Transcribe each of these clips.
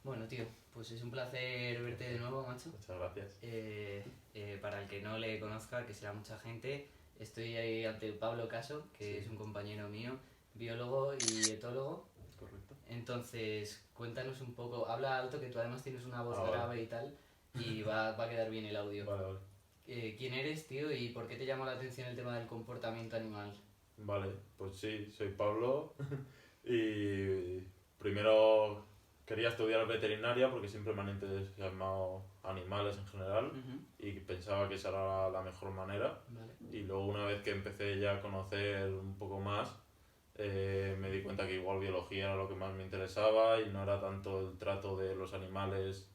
Bueno, tío, pues es un placer verte de nuevo, macho. Muchas gracias. Para el que no le conozca, que será mucha gente, estoy ahí ante Pablo Caso, que Sí, es un compañero mío, biólogo y etólogo. correcto. Entonces, cuéntanos un poco, habla alto, que tú además tienes una voz Vale. grave y tal, y va a quedar bien el audio. Vale, vale. ¿Quién eres, tío, y por qué te llama la atención el tema del comportamiento animal? Vale, pues sí, soy Pablo y primero quería estudiar veterinaria porque siempre me han entusiasmado animales en general Ujú. y pensaba que esa era la mejor manera. Vale. Y luego una vez que empecé ya a conocer un poco más, me di cuenta que igual biología era lo que más me interesaba y no era tanto el trato de los animales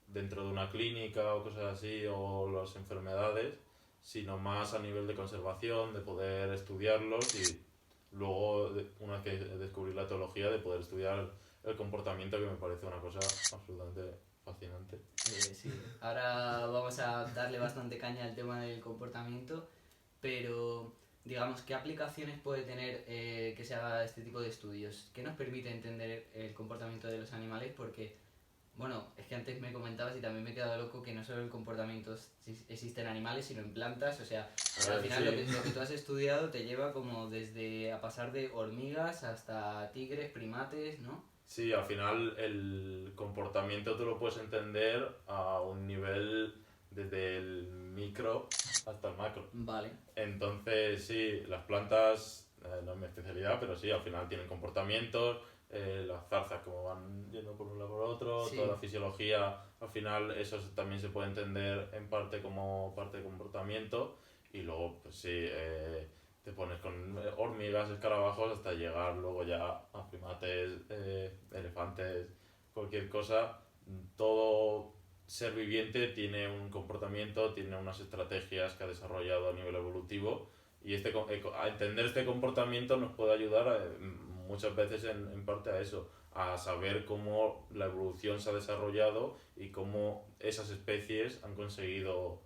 dentro de una clínica o cosas así, o las enfermedades, sino más a nivel de conservación, de poder estudiarlos y luego, una vez que descubrí la teología, de poder estudiar el comportamiento, que me parece una cosa absolutamente fascinante. Sí, ahora vamos a darle bastante caña al tema del comportamiento, pero digamos, ¿qué aplicaciones puede tener que se haga este tipo de estudios? ¿Qué nos permite entender el comportamiento de los animales? Porque, bueno, es que antes me comentabas y también me he quedado loco que no solo el comportamiento existe en animales, sino en plantas, o sea, A al ver, final sí, lo que tú has estudiado te lleva como desde a pasar de hormigas hasta tigres, primates, ¿no? sí, al final el comportamiento tú lo puedes entender a un nivel desde el micro hasta el macro. Vale, Entonces, sí, las plantas no es mi especialidad, pero sí, al final tienen comportamientos, las zarzas como van yendo por un lado por otro, toda la sí, fisiología, al final eso también se puede entender en parte como parte de comportamiento y luego, pues sí, te pones con hormigas, escarabajos hasta llegar luego ya a primates, elefantes, cualquier cosa, todo ser viviente tiene un comportamiento, tiene unas estrategias que ha desarrollado a nivel evolutivo y a entender este comportamiento nos puede ayudar muchas veces en parte a eso, a saber cómo la evolución se ha desarrollado y cómo esas especies han conseguido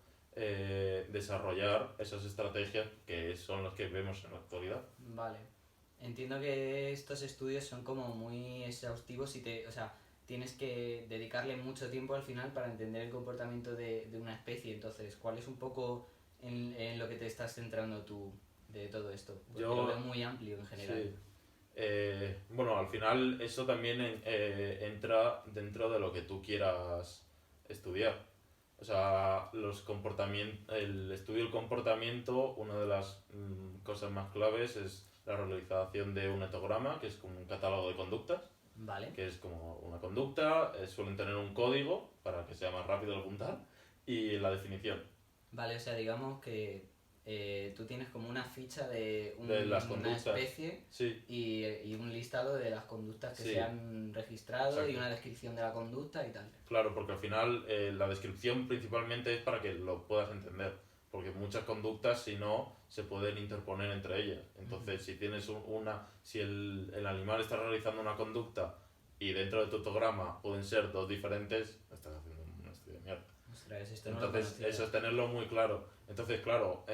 desarrollar esas estrategias que son las que vemos en la actualidad. vale. Entiendo que estos estudios son como muy exhaustivos y o sea, tienes que dedicarle mucho tiempo al final para entender el comportamiento de una especie. Entonces, ¿cuál es un poco en lo que te estás centrando tú de todo esto? Porque lo veo Yo, muy amplio en general. sí, bueno, al final eso también entra dentro de lo que tú quieras estudiar. O sea, el estudio del comportamiento, una de las cosas más claves es la realización de un etograma, que es como un catálogo de conductas, Vale. que es como una conducta, suelen tener un código para que sea más rápido de apuntar, y la definición Vale, o sea, digamos que tú tienes como una ficha de de las una conductas. especie Sí, y un listado de las conductas que se sí, han registrado y exacto. una descripción de la conducta y tal. Claro, porque al final la descripción principalmente es para que lo puedas entender, porque muchas conductas si no se pueden interponer entre ellas. Ujú. Entonces, si tienes si el animal está realizando una conducta y dentro de tu fotograma pueden ser dos diferentes, estás haciendo un estudio de mierda. Ostras, esto no lo Entonces, conocía. eso es tenerlo muy claro. Entonces, claro,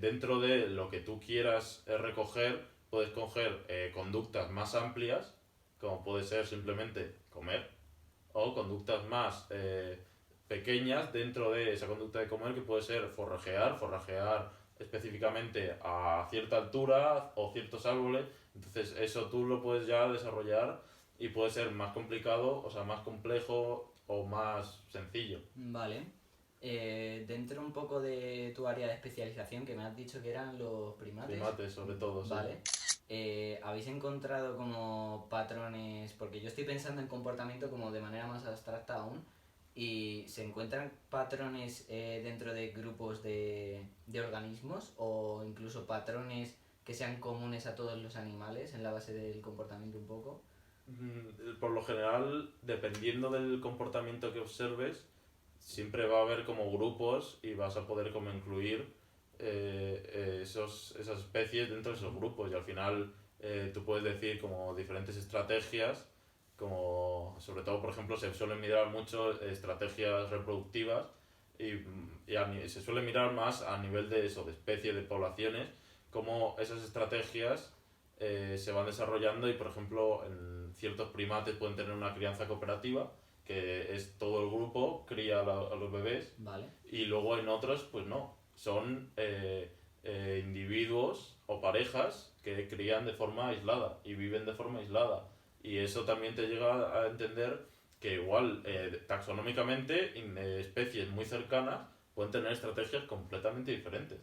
dentro de lo que tú quieras recoger, puedes coger conductas más amplias, como puede ser simplemente comer, o conductas más pequeñas dentro de esa conducta de comer, que puede ser forrajear específicamente a cierta altura o ciertos árboles. Entonces, eso tú lo puedes ya desarrollar y puede ser más complicado, o sea, más complejo o más sencillo. Vale. Dentro un poco de tu área de especialización, que me has dicho que eran los primates, Primates, sobre todo, sí. vale. ¿Habéis encontrado como patrones? Porque yo estoy pensando en comportamiento como de manera más abstracta aún. ¿Y se encuentran patrones dentro de grupos de organismos o incluso patrones que sean comunes a todos los animales en la base del comportamiento un poco? Por lo general, dependiendo del comportamiento que observes, siempre va a haber como grupos y vas a poder como incluir esas especies dentro de esos grupos y al final tú puedes decir como diferentes estrategias, como sobre todo por ejemplo se suelen mirar mucho estrategias reproductivas y se suele mirar más a nivel de eso, de especies, de poblaciones, como esas estrategias se van desarrollando y, por ejemplo, en ciertos primates pueden tener una crianza cooperativa, que es todo el grupo cría a los bebés, Vale. y luego en otros, pues no, son individuos o parejas que crían de forma aislada y viven de forma aislada. Y eso también te llega a entender que igual taxonómicamente especies muy cercanas pueden tener estrategias completamente diferentes.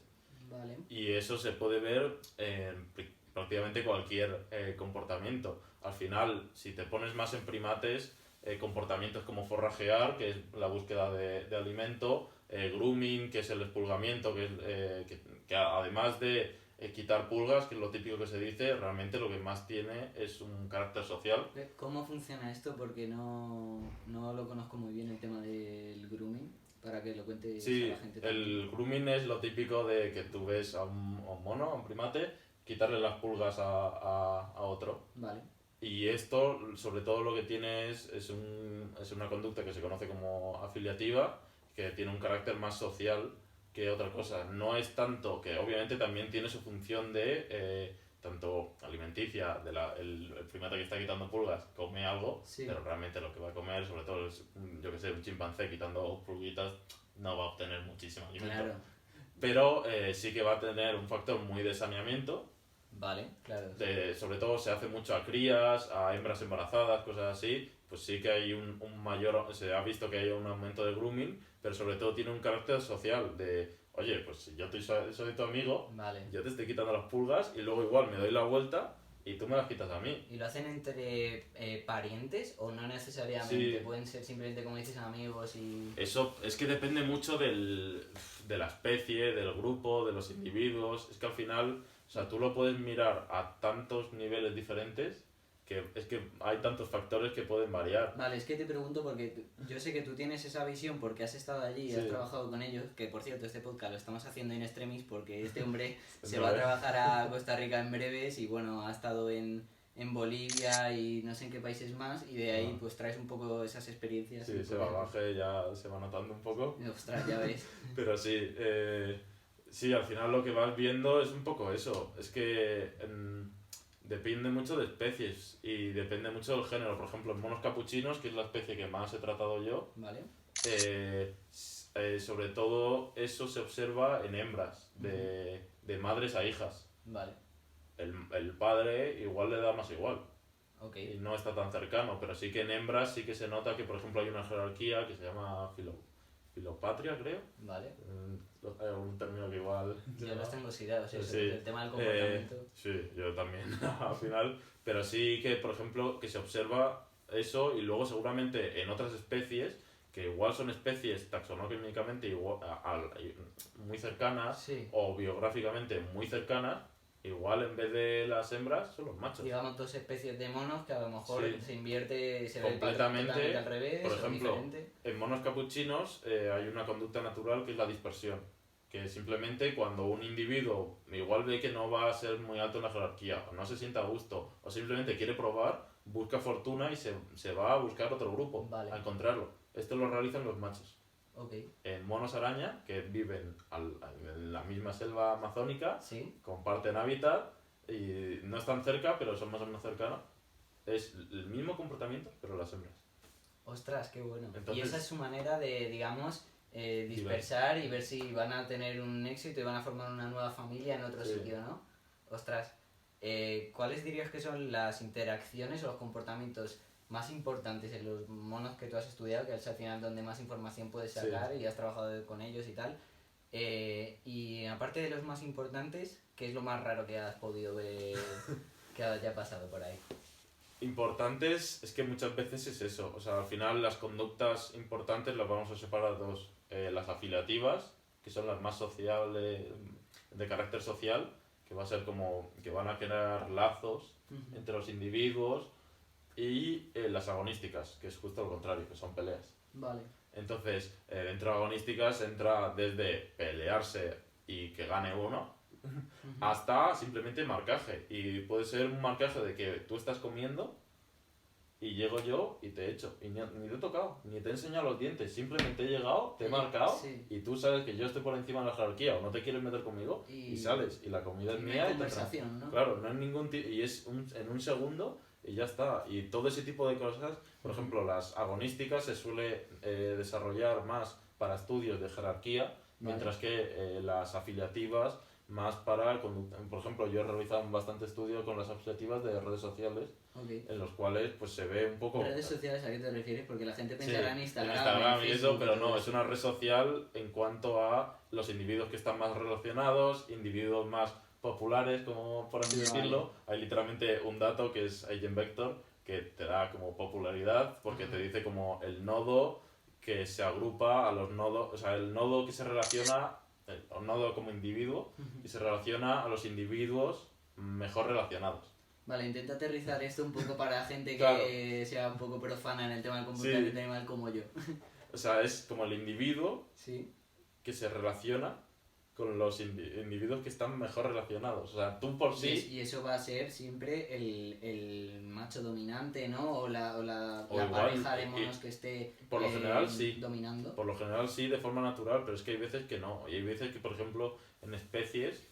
Vale. Y eso se puede ver en prácticamente cualquier comportamiento. Al final, si te pones más en primates, comportamientos como forrajear, que es la búsqueda de alimento, grooming, que es el expulgamiento, que además de quitar pulgas, que es lo típico que se dice, realmente lo que más tiene es un carácter social. ¿Cómo funciona esto? Porque no lo conozco muy bien el tema del grooming, para que lo cuentes a la gente también. El grooming es lo típico de que tú ves a un mono, a un primate, quitarle las pulgas a otro. Vale. Y esto, sobre todo, lo que tiene es una conducta que se conoce como afiliativa, que tiene un carácter más social que otra cosa. No es tanto, que obviamente también tiene su función de tanto alimenticia, el primate que está quitando pulgas come algo, Sí. pero realmente lo que va a comer, sobre todo, yo que sé, un chimpancé quitando pulguitas, no va a obtener muchísimo alimento. Claro. Pero sí que va a tener un factor muy de saneamiento. Vale, claro. Sobre todo se hace mucho a crías, a hembras embarazadas, cosas así, pues sí que hay un mayor, se ha visto que hay un aumento de grooming, pero sobre todo tiene un carácter social de, oye, pues si yo soy tu amigo, Vale. yo te estoy quitando las pulgas y luego igual me doy la vuelta y tú me las quitas a mí. ¿Y lo hacen entre parientes o no necesariamente? Sí. Pueden ser simplemente, como dices, amigos y... Eso es que depende mucho de la especie, del grupo, de los individuos. Es que al final, o sea, tú lo puedes mirar a tantos niveles diferentes que es que hay tantos factores que pueden variar. Vale, es que te pregunto porque yo sé que tú tienes esa visión porque has estado allí y Sí. has trabajado con ellos, que por cierto este podcast lo estamos haciendo in extremis porque este hombre se En va a breve. trabajar a Costa Rica en breves y bueno, ha estado en Bolivia y no sé en qué países más y de ahí Ah. pues traes un poco esas experiencias. Sí, y ese poder- bagaje ya se va notando un poco. Ostras, ya ves. Pero sí, sí, al final lo que vas viendo es un poco eso. Es que depende mucho de especies y depende mucho del género. Por ejemplo, en monos capuchinos, que es la especie que más he tratado yo, Vale. sobre todo eso se observa en hembras, de madres a hijas. Vale. El padre igual le da más igual Ok. y no está tan cercano, pero sí que en hembras sí que se nota que, por ejemplo, hay una jerarquía que se llama filopatria, creo. Vale. Hay algún término que igual... Yo los tengo oxidados, eso, Sí. el tema del comportamiento. Sí, yo también, al final. Pero sí que, por ejemplo, que se observa eso y luego seguramente en otras especies, que igual son especies taxonómicamente muy cercanas Sí. o biográficamente muy cercanas, igual en vez de las hembras son los machos. Digamos dos especies de monos que a lo mejor Sí. se invierte, se ve el patrón Completamente, totalmente al revés por o ejemplo, diferente. En monos capuchinos hay una conducta natural que es la dispersión, que simplemente cuando un individuo igual ve que no va a ser muy alto en la jerarquía, o no se sienta a gusto, o simplemente quiere probar, busca fortuna y se va a buscar otro grupo, Vale. a encontrarlo. Esto lo realizan los machos. Ok, En monos araña, que viven en la misma selva amazónica, sí. comparten hábitat y no están cerca, pero son más o menos cercanos. Es el mismo comportamiento, pero las hembras. Ostras, qué bueno. Entonces- Y esa es su manera de, digamos, dispersar y ver si van a tener un éxito y van a formar una nueva familia en otro Sí. sitio, ¿no? Ostras, ¿cuáles dirías que son las interacciones o los comportamientos más importantes en los monos que tú has estudiado, que es al final donde más información puedes Sí. sacar y has trabajado con ellos y tal? Y aparte de los más importantes, ¿qué es lo más raro que has podido ver que haya pasado por ahí? Importantes es que muchas veces es eso. O sea, al final las conductas importantes las vamos a separar dos. Las afiliativas, que son las más sociables, de carácter social, que va a ser como que van a generar lazos entre los individuos, y las agonísticas, que es justo lo contrario, que son peleas. Vale. Entonces, dentro de agonísticas entra desde pelearse y que gane uno, hasta simplemente marcaje. Y puede ser un marcaje de que tú estás comiendo y llego yo y te echo. Y ni te he tocado, ni te he enseñado los dientes. Simplemente he llegado, te he marcado Sí. y tú sabes que yo estoy por encima de la jerarquía o no te quieres meter conmigo y sales. Y la comida es no mía. hay conversación, ¿no? Claro, no es ningún y es en un segundo y ya está. Y todo ese tipo de cosas, por ejemplo, las agonísticas se suele desarrollar más para estudios de jerarquía, mientras que las afiliativas más para conducta. Por ejemplo, yo he realizado bastante estudio con las asociativas de redes sociales, en los cuales pues se ve un poco... ¿Redes sociales a qué te refieres? Porque la gente Sí, pensará en Instagram, Instagram en y eso, Facebook pero y todo no, es una red social en cuanto a los individuos que están más relacionados, individuos más populares, como por así decirlo. Hay literalmente un dato que es Eigenvector, que te da como popularidad, porque te dice como el nodo que se agrupa a los nodos, o sea, el nodo que se relaciona, el nodo como individuo, y se relaciona a los individuos mejor relacionados. Vale, intenta aterrizar esto un poco para gente que Claro. sea un poco profana en el tema del comportamiento animal como yo. O sea, es como el individuo Sí. que se relaciona con los individuos que están mejor relacionados. O sea, tú por sí... Y eso va a ser siempre el macho dominante, ¿no? O la igual, pareja de monos que esté por lo general, sí. dominando. Por lo general sí, de forma natural, pero es que hay veces que no. Y hay veces que, por ejemplo, en especies,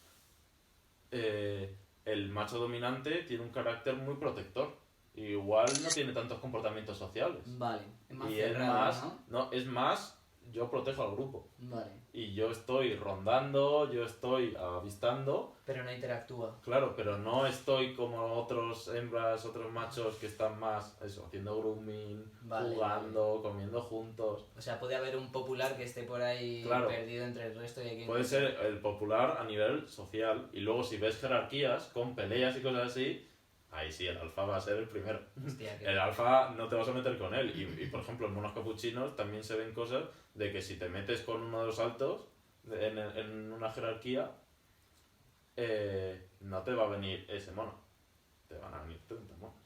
el macho dominante tiene un carácter muy protector. Igual no tiene tantos comportamientos sociales. Vale, es más Y cerrado, es más, no, es más, yo protejo al grupo. Vale. Y yo estoy rondando, yo estoy avistando. Pero no interactúa. Claro, pero no estoy como otros hembras, otros machos que están más, eso, haciendo grooming, jugando, comiendo juntos. O sea, puede haber un popular que esté por ahí perdido entre el resto y puede ser el popular a nivel social. Y luego si ves jerarquías con peleas y cosas así, ahí sí, el alfa va a ser el primero. Hostia, el alfa no te vas a meter con él. Y por ejemplo, en monos capuchinos también se ven cosas de que si te metes con uno de los altos en una jerarquía, no te va a venir ese mono. Te van a venir 30 monos.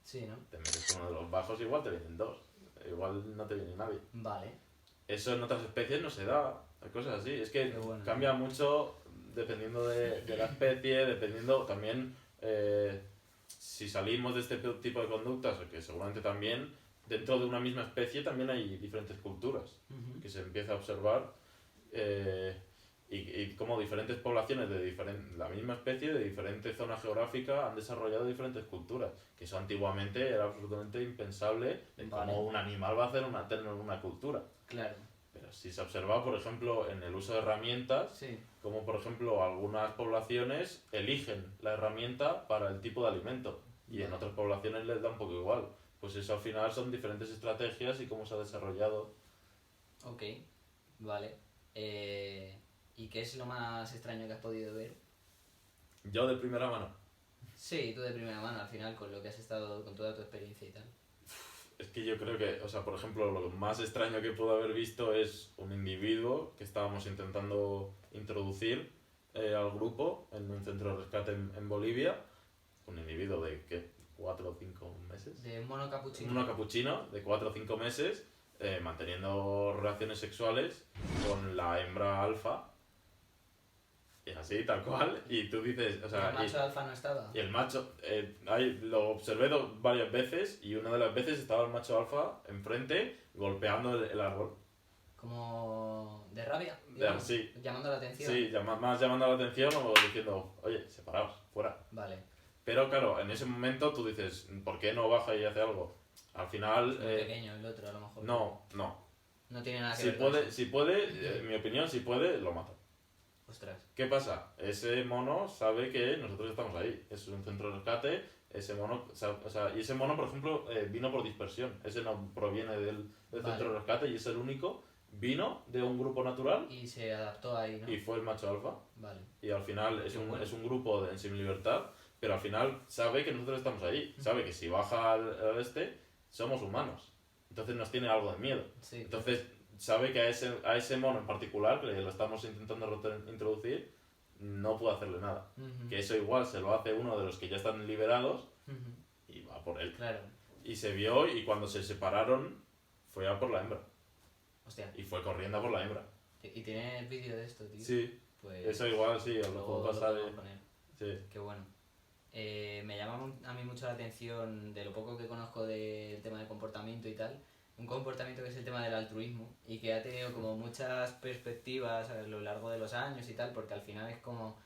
Sí, ¿no? Te metes con uno de los bajos, igual te vienen 2. Igual no te viene nadie. Vale. Eso en otras especies no se da. Hay cosas así. Es que cambia mucho dependiendo de la especie, dependiendo también... si salimos de este tipo de conductas, que seguramente también dentro de una misma especie también hay diferentes culturas que se empieza a observar y como diferentes poblaciones de la misma especie de diferente zona geográfica han desarrollado diferentes culturas, que eso antiguamente era absolutamente impensable de cómo un animal va a tener una cultura. Claro. Pero si se observa, por ejemplo, en el uso de herramientas, como por ejemplo algunas poblaciones eligen la herramienta para el tipo de alimento y en otras poblaciones les da un poco igual. Pues eso al final son diferentes estrategias y cómo se ha desarrollado. Ok, vale. ¿Y qué es lo más extraño que has podido ver? Yo de primera mano. Sí, tú de primera mano al final con lo que has estado, con toda tu experiencia y tal. Es que yo creo que, o sea, por ejemplo, lo más extraño que puedo haber visto es un individuo que estábamos intentando introducir al grupo en un centro de rescate en Bolivia. Un individuo de, ¿qué? 4 o 5 meses. De un mono capuchino. Un mono capuchino de 4 o 5 meses manteniendo relaciones sexuales con la hembra alfa. Y así, tal cual. Y tú dices, o sea... ¿Y el macho alfa no estaba? Y el macho, lo observé varias veces y una de las veces estaba el macho alfa enfrente golpeando el árbol. ¿Como de rabia? Sí. ¿Llamando la atención? Sí, más llamando la atención o diciendo, oye, separaos, fuera. Vale. Pero claro, en ese momento tú dices, ¿por qué no baja y hace algo? Al final... Es muy pequeño el otro, a lo mejor. No. No tiene nada que ver con eso. Si puede, en mi opinión, si puede, lo mata. Ostras. ¿Qué pasa? Ese mono sabe que nosotros estamos ahí. Es un centro de rescate. Ese mono, y ese mono, por ejemplo, vino por dispersión. Ese no proviene del centro de rescate y es el único. Vino de un grupo natural. Y se adaptó ahí, ¿no? Y fue el macho alfa. Vale. Y al final es un grupo en semilibertad, pero al final sabe que nosotros estamos ahí. Sabe que si baja al este, somos humanos. Entonces nos tiene algo de miedo. Sí. Entonces sabe que a ese mono en particular, que lo estamos intentando introducir, no puede hacerle nada. Que eso igual se lo hace uno de los que ya están liberados y va por él. Claro. Y se vio y cuando se separaron fue a por la hembra. Hostia. Y fue corriendo a por la hembra. ¿Y tienes vídeo de esto, tío? Sí. Pues eso igual sí, os lo puedo pasar. Poner. Sí. Qué bueno. me llama a mí mucho la atención, de lo poco que conozco del tema del comportamiento y tal, un comportamiento que es el tema del altruismo y que ha tenido como muchas perspectivas a lo largo de los años y tal, porque al final es como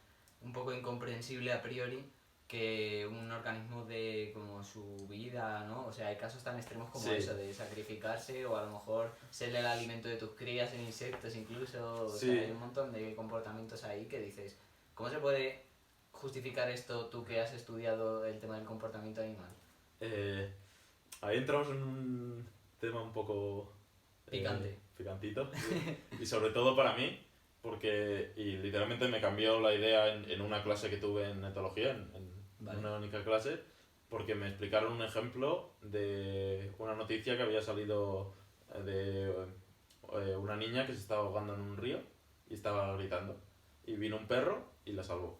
un poco incomprensible a priori que un organismo de como su vida, ¿no? O sea, hay casos tan extremos como Sí. eso, de sacrificarse o a lo mejor ser el alimento de tus crías en insectos incluso, o Sí. sea, hay un montón de comportamientos ahí que dices, ¿cómo se puede justificar esto tú que has estudiado el tema del comportamiento animal? Eh, Ahí entramos en un tema un poco Picante. picantito y sobre todo para mí, porque y literalmente me cambió la idea en una clase que tuve en etología, Vale. una única clase, porque me explicaron un ejemplo de una noticia que había salido de una niña que se estaba ahogando en un río y estaba gritando. Y vino un perro y la salvó.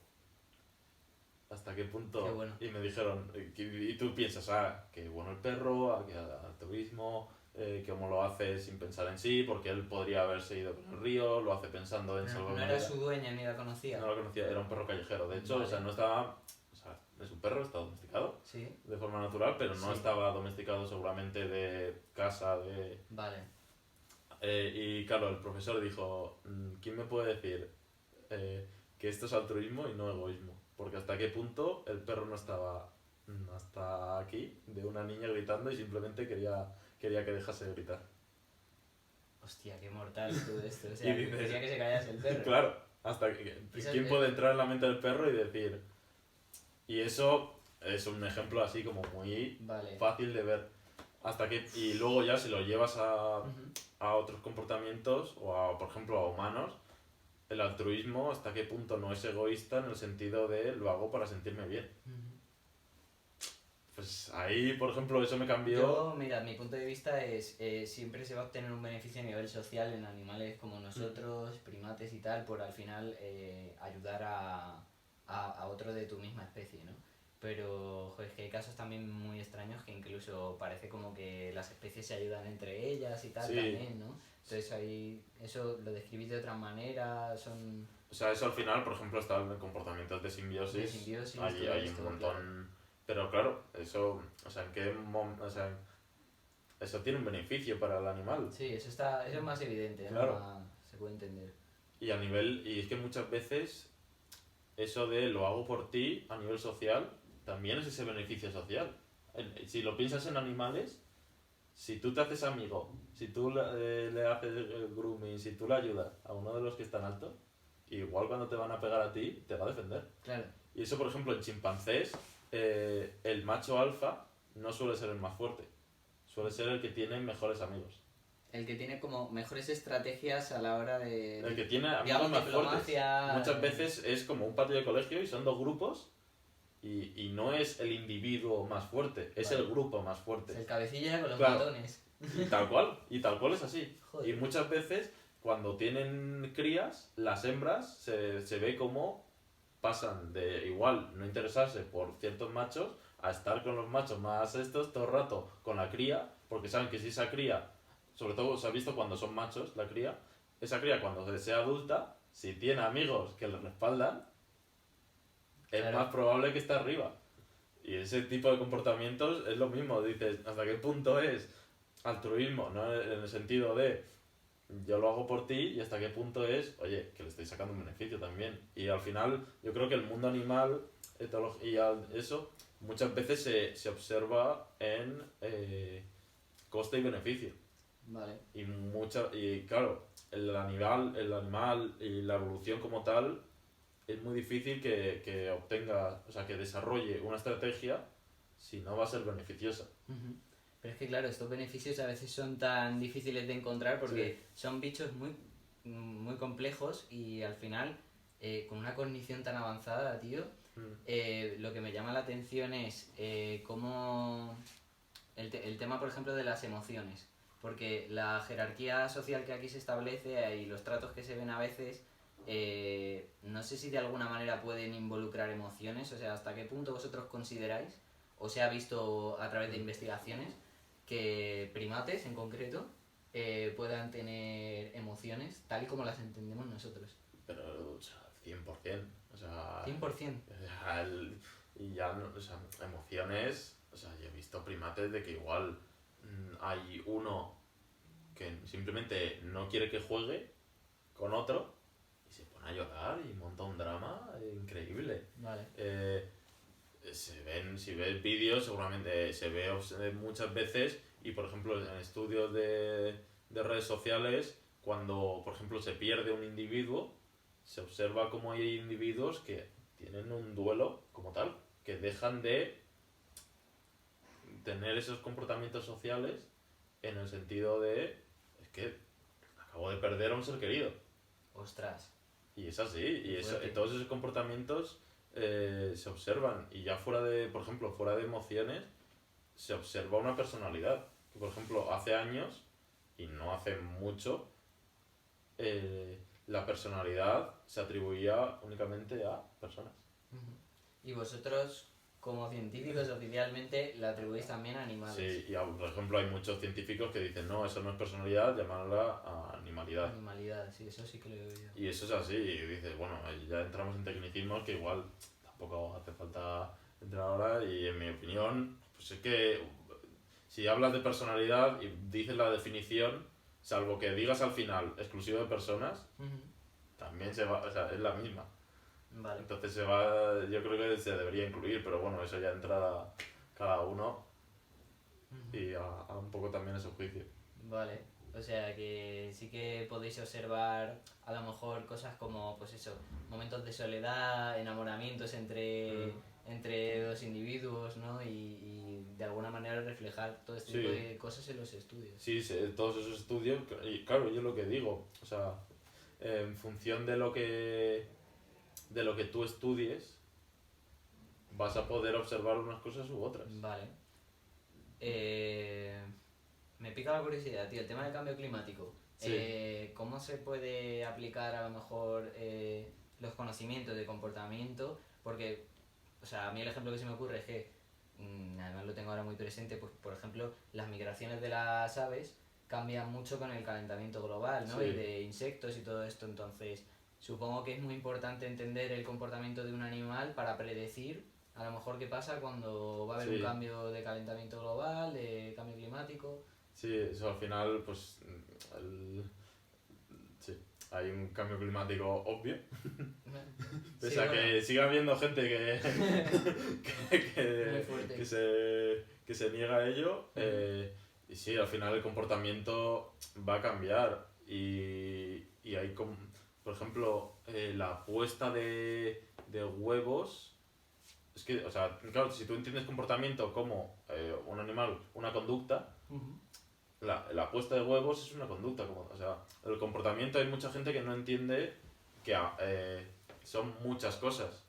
¿Hasta qué punto? Qué bueno. Y me dijeron, y tú piensas, qué bueno el perro, que altruismo, que cómo lo hace sin pensar en sí, porque él podría haberse ido con el río, lo hace pensando en No, salvar no una era vida. su dueña ni la conocía. No lo conocía, era un perro callejero. De hecho, Vale. o sea, no estaba, o sea, es un perro, está domesticado Sí, de forma natural, pero no Sí. estaba domesticado seguramente de casa, de... vale. Y claro, el profesor dijo, ¿quién me puede decir que esto es altruismo y no egoísmo? Porque hasta qué punto el perro no estaba hasta aquí de una niña gritando y simplemente quería que dejase de gritar. Hostia, qué mortal todo esto. O sea, Y dices- quería que se callase el perro. Claro, hasta Eso quién es- puede entrar en la mente del perro y decir... Y eso es un ejemplo así como muy Vale. fácil de ver. Y luego ya si lo llevas Ujú. a otros comportamientos o a, por ejemplo, a humanos, el altruismo hasta qué punto no es egoísta en el sentido de lo hago para sentirme bien. Ujú. Pues ahí, por ejemplo, eso me cambió. Yo, mira, mi punto de vista es siempre se va a obtener un beneficio a nivel social en animales como nosotros, primates y tal, por al final ayudar a otro de tu misma especie, ¿no? Pero, joder, es que hay casos también muy extraños que incluso parece como que las especies se ayudan entre ellas y tal Sí. también, ¿no? Entonces ahí, eso lo describís de otra manera, son O sea, eso al final, por ejemplo, está en comportamientos de simbiosis. de simbiosis, Hay, todo hay esto, un montón. Pero claro, eso, o sea, o sea, eso tiene un beneficio para el animal. Sí, eso es más evidente, ¿no? Claro. Se puede entender. Y es que muchas veces eso de lo hago por ti a nivel social, también es ese beneficio social. Si lo piensas en animales, si tú te haces amigo, si tú le haces el grooming, si tú le ayudas a uno de los que están altos, igual cuando te van a pegar a ti, te va a defender. Claro. Y eso, por ejemplo, en chimpancés, el macho alfa no suele ser el más fuerte, suele ser el que tiene mejores amigos. El que tiene como mejores estrategias a la hora de... El que tiene amigos digamos, más fuertes. diplomacia, Muchas veces es como un patio de colegio y son dos grupos y no es el individuo más fuerte, es Vale. el grupo más Es fuerte. el cabecilla con los Claro. matones. Y tal cual es así. Joder. Y muchas veces cuando tienen crías, las hembras se ve como pasan de igual no interesarse por ciertos machos a estar con los machos más estos todo el rato con la cría, porque saben que si esa cría, sobre todo se ha visto cuando son machos, la cría, esa cría cuando sea adulta, si tiene amigos que le respaldan, es Claro. más probable que esté arriba. Y ese tipo de comportamientos es lo mismo, dices, ¿hasta qué punto es altruismo? ¿No? En el sentido de yo lo hago por ti y hasta qué punto es, oye, que le estoy sacando un beneficio también. Y al final yo creo que el mundo animal, etología, eso, muchas veces se observa en coste y beneficio. Vale. Y claro, el animal y la evolución como tal es muy difícil que obtenga, o sea, que desarrolle una estrategia si no va a ser beneficiosa. Ujú. Pero es que claro, estos beneficios a veces son tan difíciles de encontrar porque son bichos muy complejos y al final, con una cognición tan avanzada, tío, lo que me llama la atención es cómo el tema, por ejemplo, de las emociones. Porque la jerarquía social que aquí se establece y los tratos que se ven a veces, no sé si de alguna manera pueden involucrar emociones, o sea, hasta qué punto vosotros consideráis, o se ha visto a través de investigaciones, que primates en concreto puedan tener emociones tal y como las entendemos nosotros. Pero, o sea, 100%. O sea, 100%. Y ya, o sea, emociones, o sea, yo he visto primates de que igual hay uno que simplemente no quiere que juegue con otro y se pone a llorar y monta un drama increíble. Vale. Si ves vídeos, seguramente se ve muchas veces y, por ejemplo, en estudios de redes sociales, cuando, por ejemplo, se pierde un individuo, se observa cómo hay individuos que tienen un duelo como tal, que dejan de tener esos comportamientos sociales en el sentido de, es que acabo de perder a un ser querido. Ostras. Y es así, y Fuerte. todos esos comportamientos se observan, y ya fuera de, por ejemplo, fuera de emociones, se observa una personalidad. Que, por ejemplo, hace años, y no hace mucho, la personalidad se atribuía únicamente a personas. Ujú. Y vosotros, como científicos, oficialmente la atribuís también a animales. Sí, y por ejemplo hay muchos científicos que dicen, no, eso no es personalidad, llamarla a animalidad. Animalidad, sí, eso sí que lo he oído. Y eso es así, y dices, bueno, ahí ya entramos en tecnicismos que igual tampoco hace falta entrar ahora, y en mi opinión, pues es que si hablas de personalidad y dices la definición, salvo que digas al final exclusivo de personas, Ujú. también se va, o sea, es la misma. Vale. Entonces se va, yo creo que se debería incluir, pero bueno, eso ya entra cada uno Ujú. y a un poco también a su juicio. Vale. O sea que sí que podéis observar a lo mejor cosas como, pues eso, momentos de soledad, enamoramientos entre dos individuos, ¿no? Y de alguna manera reflejar todo este Sí. tipo de cosas en los estudios. Sí, todos esos estudios, y claro, yo lo que digo, o sea, en función de lo que tú estudies, vas a poder observar unas cosas u otras. Vale. Me pica la curiosidad, tío, el tema del cambio climático. Sí. ¿Cómo se puede aplicar a lo mejor los conocimientos de comportamiento? Porque, o sea, a mí el ejemplo que se me ocurre es que, además lo tengo ahora muy presente, pues por ejemplo, las migraciones de las aves cambian mucho con el calentamiento global, ¿no? Sí. Y de insectos y todo esto, entonces supongo que es muy importante entender el comportamiento de un animal para predecir a lo mejor qué pasa cuando va a haber Sí. un cambio de calentamiento global, de cambio climático. Sí, eso al final, pues, sí, hay un cambio climático obvio. Pese Sí, a bueno, que siga habiendo gente muy fuerte. que se niega a ello, y sí, al final el comportamiento va a cambiar. Y hay, por ejemplo, la puesta de huevos. Es que, o sea, claro, si tú entiendes comportamiento como un animal, una conducta, Ujú. la puesta de huevos es una conducta. O sea, el comportamiento hay mucha gente que no entiende que son muchas cosas.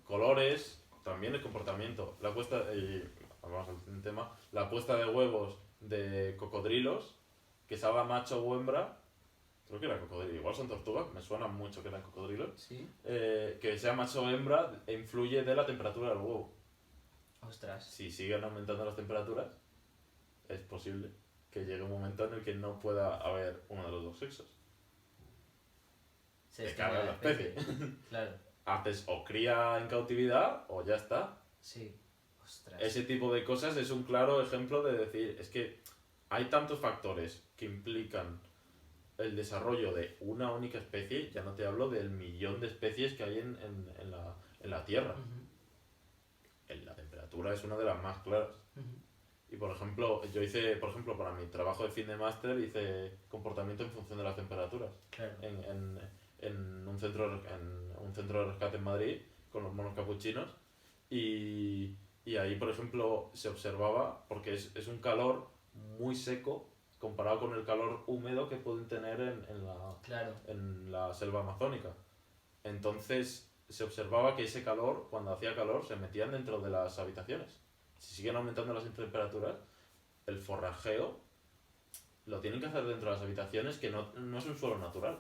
Colores también es comportamiento. Vamos al tema, la puesta de huevos de cocodrilos, que salga macho o hembra, creo que era cocodrilo, igual son tortugas, me suena mucho que eran cocodrilos, Sí. que sea macho o hembra influye de la temperatura del huevo. Ostras. Si siguen aumentando las temperaturas, es posible que llegue un momento en el que no pueda haber uno de los dos sexos. Se Te extingue cargas la especie. Claro. Haces o cría en cautividad o ya está. Sí. Ostras. Ese tipo de cosas es un claro ejemplo de decir, es que hay tantos factores que implican el desarrollo de una única especie, ya no te hablo del millón de especies que hay en la Tierra. La temperatura es una de las más claras. Y por ejemplo, yo hice, por ejemplo, para mi trabajo de fin de máster, hice comportamiento en función de las temperaturas. Claro. En un centro de rescate en Madrid, con los monos capuchinos. Y ahí, por ejemplo, se observaba, porque es un calor muy seco comparado con el calor húmedo que pueden tener Claro. en la selva amazónica. Entonces se observaba que ese calor, cuando hacía calor, se metían dentro de las habitaciones. Si siguen aumentando las temperaturas, el forrajeo lo tienen que hacer dentro de las habitaciones, que no es un suelo natural.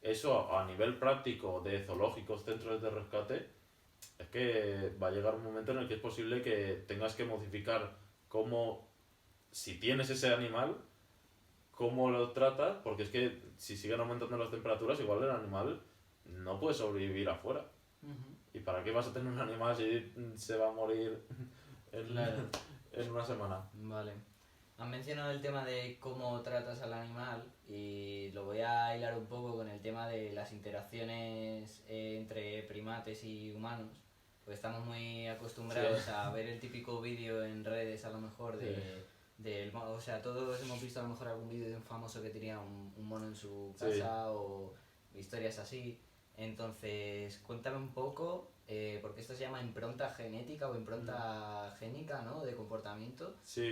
Eso a nivel práctico de zoológicos, centros de rescate, es que va a llegar un momento en el que es posible que tengas que modificar cómo, si tienes ese animal, cómo lo tratas, porque es que si siguen aumentando las temperaturas, igual el animal no puede sobrevivir afuera. ¿Y para qué vas a tener un animal si se va a morir en, Claro. en una semana? Vale. Has mencionado el tema de cómo tratas al animal y lo voy a hilar un poco con el tema de las interacciones entre primates y humanos. Pues estamos muy acostumbrados Sí. a ver el típico vídeo en redes a lo mejor o sea, todos hemos visto a lo mejor algún vídeo de un famoso que tenía un mono en su Sí. casa o historias así. Entonces, cuéntame un poco, porque esto se llama impronta genética o impronta génica, ¿no? De comportamiento. Sí,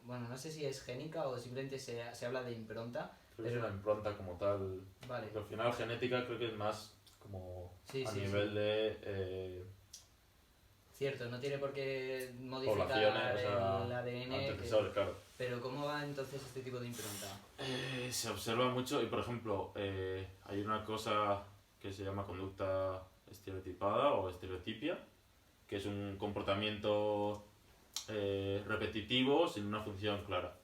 Bueno, no sé si es génica o simplemente se habla de impronta, creo que es pero una impronta como tal. vale, Pero al final genética creo que es más como sí, a sí, nivel sí. de Cierto, no tiene por qué modificar poblaciones, o sea, el ADN, antecesores, claro. pero ¿cómo va entonces este tipo de impronta? Se observa mucho y, por ejemplo, hay una cosa que se llama conducta estereotipada o estereotipia, que es un comportamiento repetitivo sin una función clara.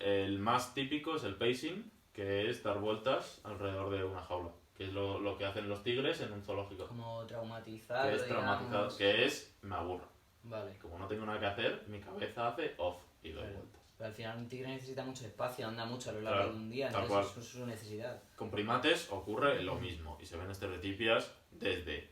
El más típico es el pacing, que es dar vueltas alrededor de una jaula, que es lo que hacen los tigres en un zoológico. Como traumatizado, Que es traumatizado, digamos. que es me aburro. Vale. Como no tengo nada que hacer, mi cabeza hace off y doy Claro. vueltas. Pero al final un tigre necesita mucho espacio, anda mucho a lo largo Claro, de un día, tal entonces cual. eso es su necesidad. Con primates ocurre lo mismo y se ven estereotipias desde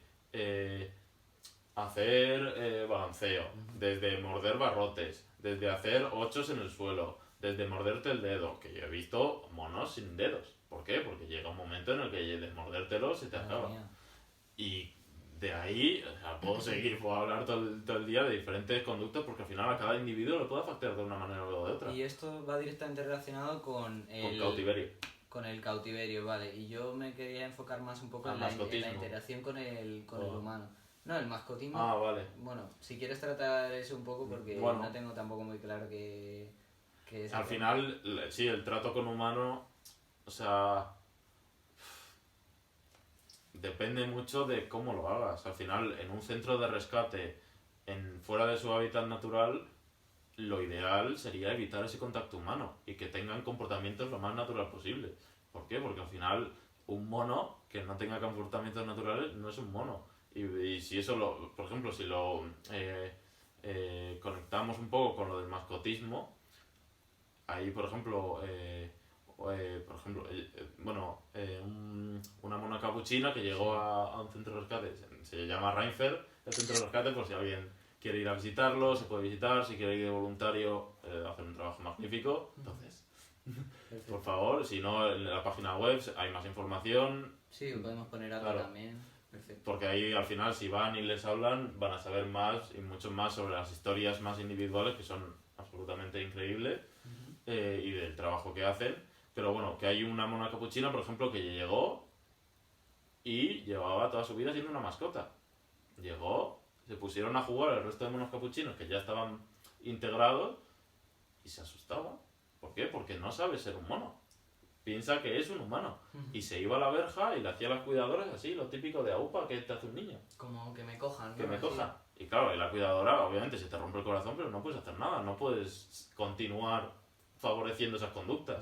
hacer balanceo, desde morder barrotes, desde hacer ochos en el suelo, desde morderte el dedo, que yo he visto monos sin dedos. ¿Por qué? Porque llega un momento en el que de mordértelo se te Madre acaba. mía. Y de ahí, o sea, puedo hablar todo el día de diferentes conductas porque al final a cada individuo le puede afectar de una manera o de otra. Y esto va directamente relacionado con Con cautiverio. con el cautiverio, vale. Y yo me quería enfocar más un poco Al en la mascotismo. interacción con el Oh. humano. No, el mascotismo. Ah, vale. Bueno, si quieres tratar eso un poco porque Bueno. no tengo tampoco muy claro que es. Al final, sí, el trato con humano, o sea, depende mucho de cómo lo hagas. Al final, en un centro de rescate, fuera de su hábitat natural, lo ideal sería evitar ese contacto humano y que tengan comportamientos lo más natural posible. ¿Por qué? Porque al final, un mono que no tenga comportamientos naturales no es un mono. Y si eso, por ejemplo, si lo conectamos un poco con lo del mascotismo, ahí, por ejemplo, una mona capuchina que llegó a un centro de rescate, se llama Reinfeldt, el centro de rescate, por si alguien quiere ir a visitarlo, se puede visitar, si quiere ir de voluntario, hacer un trabajo magnífico. Entonces, Perfecto. por favor, si no, en la página web hay más información, Sí, podemos poner algo Claro. también. Perfecto. porque ahí al final si van y les hablan van a saber más y mucho más sobre las historias más individuales que son absolutamente increíbles y del trabajo que hacen. Pero bueno, que hay una mona capuchina, por ejemplo, que llegó y llevaba toda su vida siendo una mascota. Llegó, se pusieron a jugar el resto de monos capuchinos que ya estaban integrados y se asustaba. ¿Por qué? Porque no sabe ser un mono. Piensa que es un humano. Y se iba a la verja y le hacía a las cuidadoras así, lo típico de AUPA que te hace un niño. Como que me cojan, Que ¿no? me Así. coja. Y claro, y la cuidadora obviamente se te rompe el corazón, pero no puedes hacer nada. No puedes continuar favoreciendo esas conductas.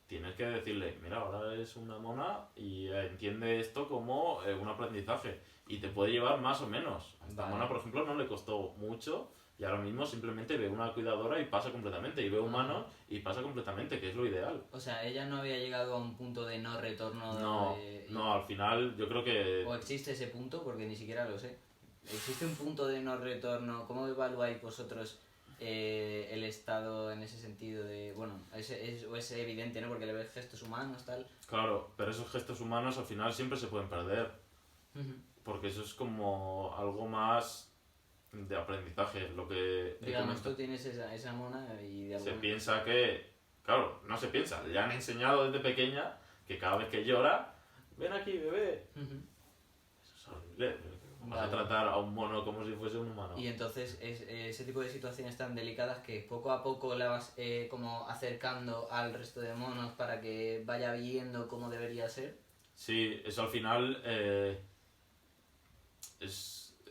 Tienes que decirle, mira, ahora es una mona y entiende esto como un aprendizaje. Y te puede llevar más o menos. A esta Vale. mona, por ejemplo, no le costó mucho. Y ahora mismo simplemente ve una cuidadora y pasa completamente. Y ve humanos y pasa completamente, que es lo ideal. O sea, ella no había llegado a un punto de no retorno. No, al final yo creo que... ¿O existe ese punto? Porque ni siquiera lo sé. ¿Existe un punto de no retorno? ¿Cómo evaluáis vosotros el estado en ese sentido de... Bueno, es evidente, ¿no? Porque le ves gestos humanos, tal. Claro, pero esos gestos humanos al final siempre se pueden perder. Porque eso es como algo más de aprendizaje, lo que he Digamos, comentado. tú tienes esa mona y de Se alguna... piensa que, claro, no se piensa, le han enseñado desde pequeña que cada vez que llora, ven aquí, bebé. Eso es horrible. Vas a Vale. tratar a un mono como si fuese un humano. Y entonces ese tipo de situaciones tan delicadas que poco a poco la vas como acercando al resto de monos para que vaya viendo cómo debería ser. Sí, eso al final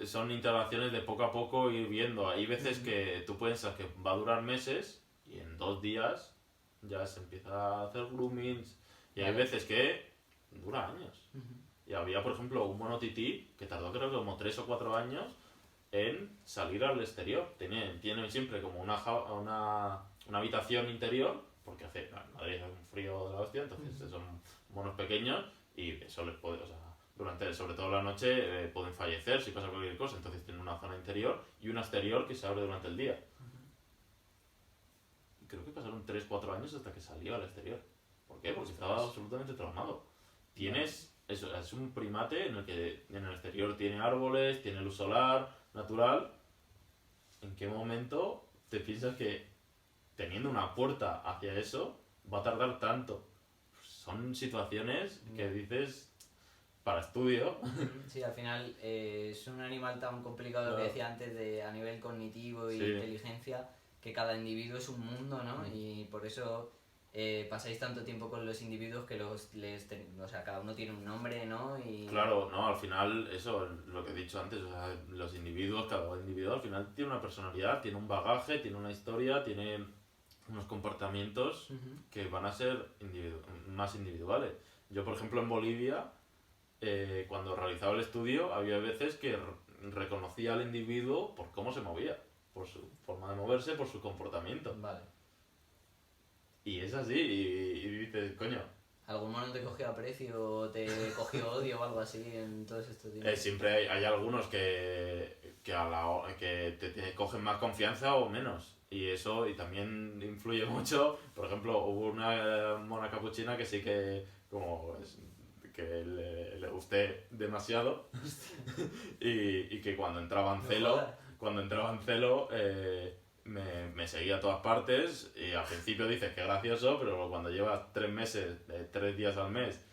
son interacciones de poco a poco ir viendo. Hay veces que tú piensas que va a durar meses y en 2 días ya se empieza a hacer groomings. Y hay Vale. veces que dura años. Y había, por ejemplo, un mono tití que tardó creo que como 3 o 4 años en salir al exterior. Tiene siempre como una habitación interior, porque en Madrid hace un frío de la hostia, entonces son monos pequeños y eso les puede, o sea, sobre todo la noche, pueden fallecer si pasa cualquier cosa, entonces tienen una zona interior y una exterior que se abre durante el día. Creo que pasaron 3 4 años hasta que salió al exterior. ¿Por qué? Porque estaba absolutamente traumado. Es un primate en el que en el exterior tiene árboles, tiene luz solar, natural. ¿En qué momento te piensas que teniendo una puerta hacia eso va a tardar tanto? Son situaciones que dices para estudio. Sí, al final es un animal tan complicado, lo que decía antes, a nivel cognitivo y inteligencia, que cada individuo es un mundo, ¿no? Y por eso pasáis tanto tiempo con los individuos que o sea, cada uno tiene un nombre, ¿no? Claro, no, al final, eso, lo que he dicho antes, o sea, los individuos, cada individuo al final tiene una personalidad, tiene un bagaje, tiene una historia, tiene unos comportamientos que van a ser más individuales. Yo, por ejemplo, en Bolivia, cuando realizaba el estudio, había veces que reconocía al individuo por cómo se movía, por su forma de moverse, por su comportamiento. Vale. Y es así, y dices, coño. ¿Algún mono te cogió aprecio o te cogió odio o algo así en todos estos días? Siempre hay algunos que te cogen más confianza o menos. Y eso también influye mucho. Por ejemplo, hubo una mona capuchina que sí que que le gusté demasiado y que cuando entraba en celo, me seguía a todas partes y al principio dices que gracioso, pero cuando llevas 3 meses, 3 días al mes,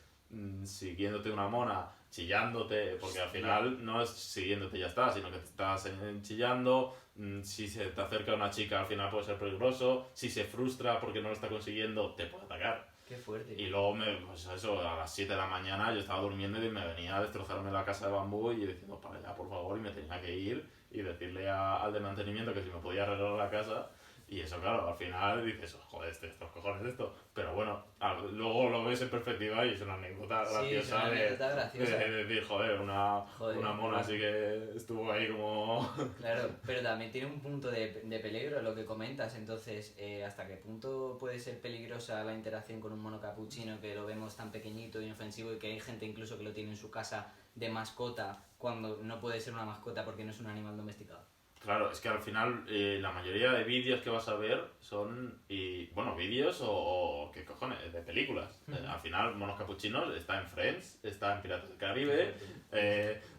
siguiéndote una mona, chillándote, porque al final no es siguiéndote y ya está, sino que te estás chillando, si se te acerca una chica al final puede ser peligroso, si se frustra porque no lo está consiguiendo, te puede atacar. Qué fuerte. Y luego, pues eso, a las 7 de la mañana yo estaba durmiendo y me venía a destrozarme la casa de bambú y yo diciendo, para allá, por favor, y me tenía que ir y decirle al de mantenimiento que si me podía arreglar la casa. Y eso, claro, al final dices, joder, estos cojones esto. Pero bueno, luego lo ves en perspectiva y es una anécdota graciosa, de decir, joder, una mona así que estuvo ahí como... Claro, pero también tiene un punto de peligro lo que comentas. Entonces, ¿hasta qué punto puede ser peligrosa la interacción con un mono capuchino que lo vemos tan pequeñito e inofensivo y que hay gente incluso que lo tiene en su casa de mascota cuando no puede ser una mascota porque no es un animal domesticado? Claro, es que al final la mayoría de vídeos que vas a ver son, vídeos o ¿qué cojones? De películas. Al final, monos capuchinos está en Friends, está en Piratas del Caribe,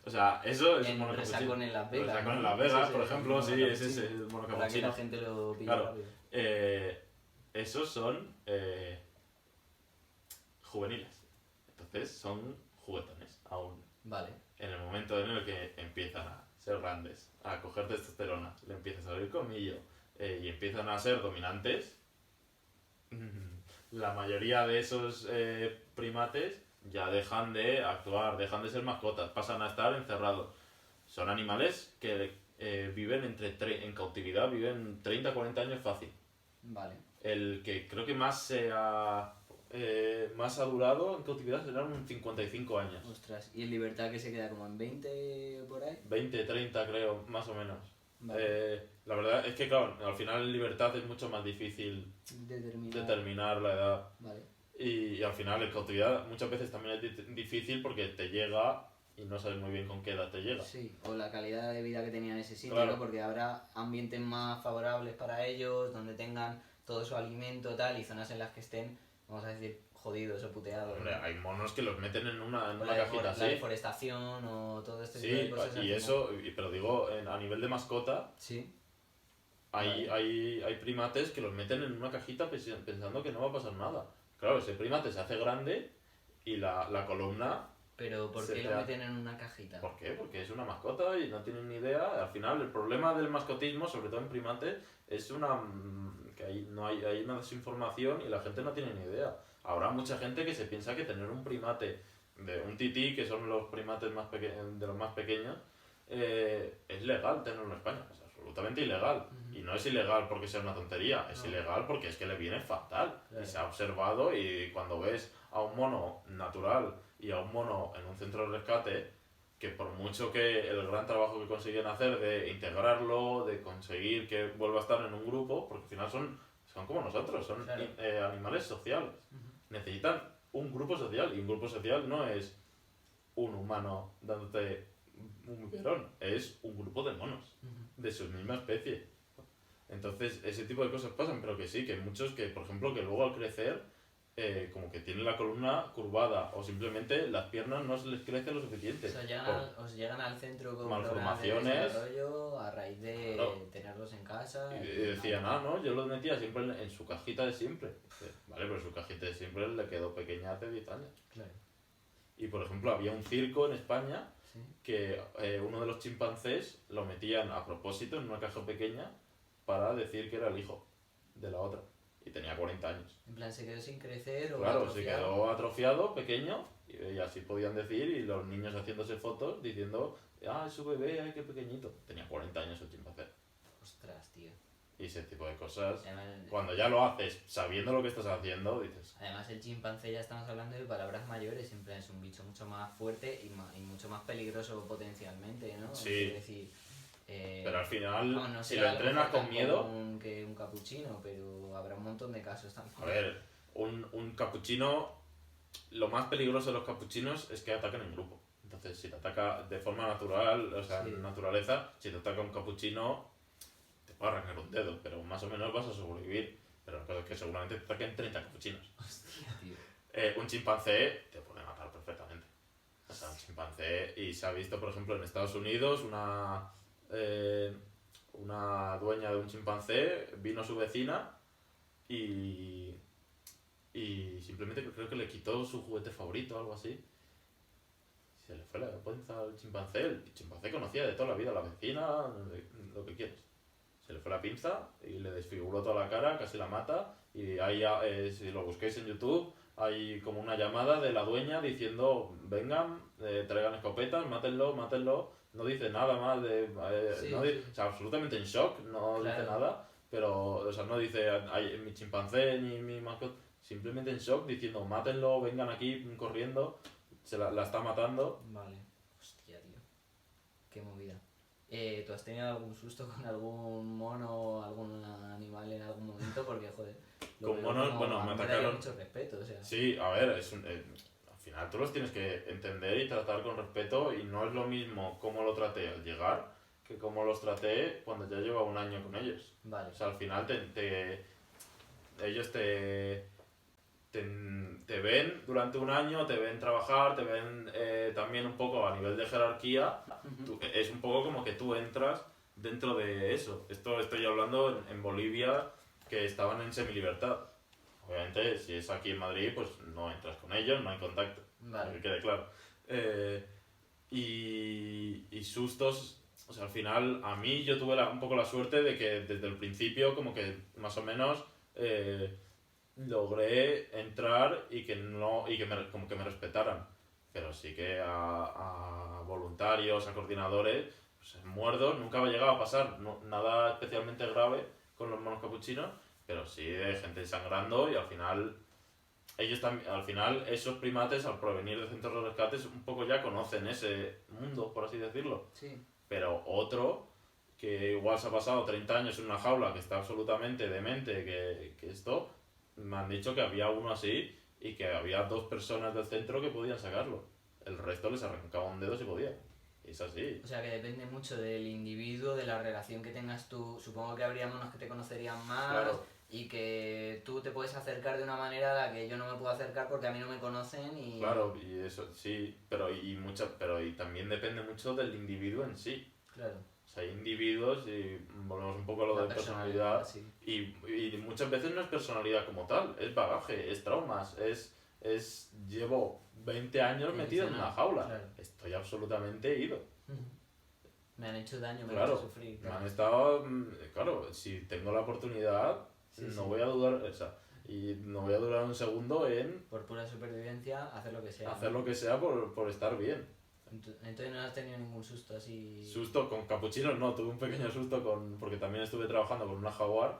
o sea, eso es un mono capuchino. Resacón en Las Vegas. Resacón en Las Vegas, por ejemplo, sí, ese es el mono capuchino. Para que la gente lo pille rápido. Esos son juveniles, entonces son juguetones aún. Vale. En el momento en el que empiezan a ser grandes, a coger testosterona, le empieza a salir colmillo y empiezan a ser dominantes, la mayoría de esos primates ya dejan de actuar, dejan de ser mascotas, pasan a estar encerrados. Son animales que viven en cautividad, viven 30-40 años fácil. Vale. El que creo que más ha durado en cautividad serán unos 55 años. Ostras, ¿y en libertad que se queda como en 20 por ahí? 20, 30 creo, más o menos. Vale. La verdad es que claro, al final en libertad es mucho más difícil determinar la edad. Vale. Y al final en cautividad muchas veces también es difícil porque te llega y no sabes muy bien con qué edad te llega. Sí, o la calidad de vida que tenían en ese sitio, claro. ¿no? Porque habrá ambientes más favorables para ellos, donde tengan todo su alimento tal, y zonas en las que estén, vamos a decir, jodidos o puteados. Hombre, hay monos que los meten en una cajita así. La deforestación o todo este tipo de cosas. Sí, y eso, pero digo, a nivel de mascota, sí. Hay primates que los meten en una cajita pensando que no va a pasar nada. Claro, ese primate se hace grande y la columna... ¿Pero por qué lo meten en una cajita? ¿Por qué? Porque es una mascota y no tienen ni idea. Al final, el problema del mascotismo, sobre todo en primates, es que hay una desinformación y la gente no tiene ni idea. Habrá mucha gente que se piensa que tener un primate, de un tití, que son los primates de los más pequeños, es legal tenerlo en España. O sea, absolutamente ilegal. Y no es ilegal porque sea una tontería, es No. ilegal porque es que le viene fatal. Claro. Y se ha observado, y cuando ves a un mono natural y a un mono en un centro de rescate, que por mucho que el gran trabajo que consiguen hacer de integrarlo, de conseguir que vuelva a estar en un grupo, porque al final son como nosotros, son Claro. animales sociales. Necesitan un grupo social, y un grupo social no es un humano dándote un biberón, es un grupo de monos de su misma especie. Entonces ese tipo de cosas pasan, pero que sí, que muchos que, por ejemplo, que luego al crecer como que tienen la columna curvada o simplemente las piernas no se les crece lo suficiente. O sea, por- os llegan al centro con malformaciones. problemas de desarrollo a raíz de Claro. tenerlos en casa. Y decían, no, yo los metía siempre en su cajita de siempre. Vale, pero su cajita de siempre le quedó pequeña hace 10 años. Claro, Y por ejemplo, había un circo en España sí. que uno de los chimpancés lo metían a propósito en una caja pequeña para decir que era el hijo de la otra. Y tenía 40 años. En plan, se quedó sin crecer o Claro, se atrofiado. quedó atrofiado, pequeño, y así podían decir, y los niños haciéndose fotos diciendo, es su bebé, ay, qué pequeñito. Tenía 40 años el chimpancé. Ostras, tío. Y ese tipo de cosas, Además, cuando ya lo haces sabiendo lo que estás haciendo, dices, además el chimpancé ya estamos hablando de palabras mayores, en plan es un bicho mucho más fuerte y mucho más peligroso potencialmente, ¿no? Sí. Es decir, pero al final, vamos, no si será lo a lo entrenas mejor con tan miedo, común que un capuchino, pero habrá un montón de casos también. a ver, un capuchino, lo más peligroso de los capuchinos es que atacan en grupo. Entonces, si te ataca de forma natural, o sea, Sí. en naturaleza, si te ataca un capuchino, te puede arrancar un dedo, pero más o menos vas a sobrevivir. Pero la cosa es que seguramente te ataquen 30 capuchinos. Hostia, tío. Un chimpancé te puede matar perfectamente. O sea, un chimpancé, y se ha visto, por ejemplo, en Estados Unidos, una dueña de un chimpancé vino su vecina y simplemente creo que le quitó su juguete favorito o algo así. Se le fue la pinza al chimpancé. El chimpancé conocía de toda la vida a la vecina, lo que quieras. Se le fue la pinza y le desfiguró toda la cara, casi la mata. Y ahí, si lo busquéis en YouTube, hay como una llamada de la dueña diciendo, vengan, traigan escopetas, mátenlo, mátenlo. No dice nada más Sí, no sí. o sea, absolutamente en shock, no Claro. dice nada. Pero, o sea, no dice mi chimpancé ni mi mascota. Simplemente en shock diciendo, mátenlo, vengan aquí corriendo. La está matando. Vale. Hostia, tío. Qué movida. ¿Tú has tenido algún susto con algún mono o algún animal en algún momento? Porque, joder, lo Con veo monos, como- bueno, a me mí daría atacaron. mucho respeto, o sea. Sí, a ver, al final tú los tienes que entender y tratar con respeto, y no es lo mismo cómo lo traté al llegar que cómo los traté cuando ya llevaba un año con ellos. Vale. O sea, al final ellos te ven durante un año, te ven trabajar, te ven también un poco a nivel de jerarquía. Es un poco como que tú entras dentro de eso. Esto estoy hablando en Bolivia, que estaban en semilibertad. Obviamente, si es aquí en Madrid, pues no entras con ellos, no hay contacto. Vale. Que quede claro. Y sustos, o sea, al final, a mí yo tuve un poco la suerte de que desde el principio, como que más o menos, logré entrar y que como que me respetaran. Pero sí que a voluntarios, a coordinadores, pues muerdos, nunca me ha llegado a pasar nada especialmente grave con los monos capuchinos, pero sí de gente sangrando, y al final ellos también, al final esos primates, al provenir de centros de rescates, un poco ya conocen ese mundo, por así decirlo. Sí. Pero otro que igual se ha pasado 30 años en una jaula, que está absolutamente demente, que esto, me han dicho que había uno así y que había 2 personas del centro que podían sacarlo. El resto les arrancaba un dedo si podía. Y es así. O sea que depende mucho del individuo, de la relación que tengas tú. Supongo que habría monos que te conocerían más Claro. y que tú te puedes acercar de una manera a la que yo no me puedo acercar porque a mí no me conocen y... Claro, y eso sí, pero y también depende mucho del individuo en sí. Claro. O sea, hay individuos, y volvemos un poco a lo La de personalidad, sí. y muchas veces no es personalidad como tal, es bagaje, es traumas, llevo 20 años metido en una jaula, Claro. estoy absolutamente ido. Me han hecho daño, me han Claro, hecho sufrir. me han estado, claro, si tengo la oportunidad, Sí, no sí. voy a dudar, o sea, y no voy a durar un segundo en Por pura supervivencia, hacer lo que sea. hacer lo que sea por estar bien. Entonces no has tenido ningún susto así. Susto con capuchinos no, tuve un pequeño susto porque también estuve trabajando con una jaguar.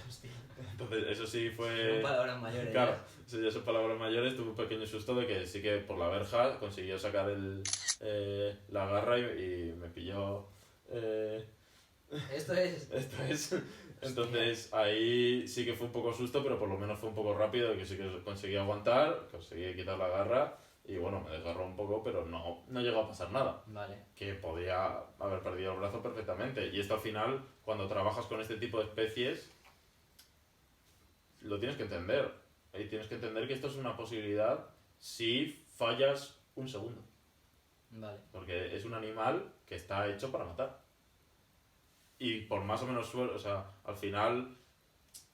Hostia. Entonces eso sí Son fue... palabras mayores. Claro, Ya. eso ya son palabras mayores, tuve un pequeño susto de que sí que por la verja consiguió sacar la garra y me pilló... Esto es. Esto es. Entonces ahí sí que fue un poco susto, pero por lo menos fue un poco rápido, que sí que conseguí aguantar, conseguí quitar la garra y bueno, me desgarró un poco, pero no llegó a pasar nada. Vale. Que podía haber perdido el brazo perfectamente. Y esto al final, cuando trabajas con este tipo de especies, lo tienes que entender. Y tienes que entender que esto es una posibilidad si fallas un segundo. Vale. Porque es un animal que está hecho para matar. Y por más o menos suerte, o sea, al final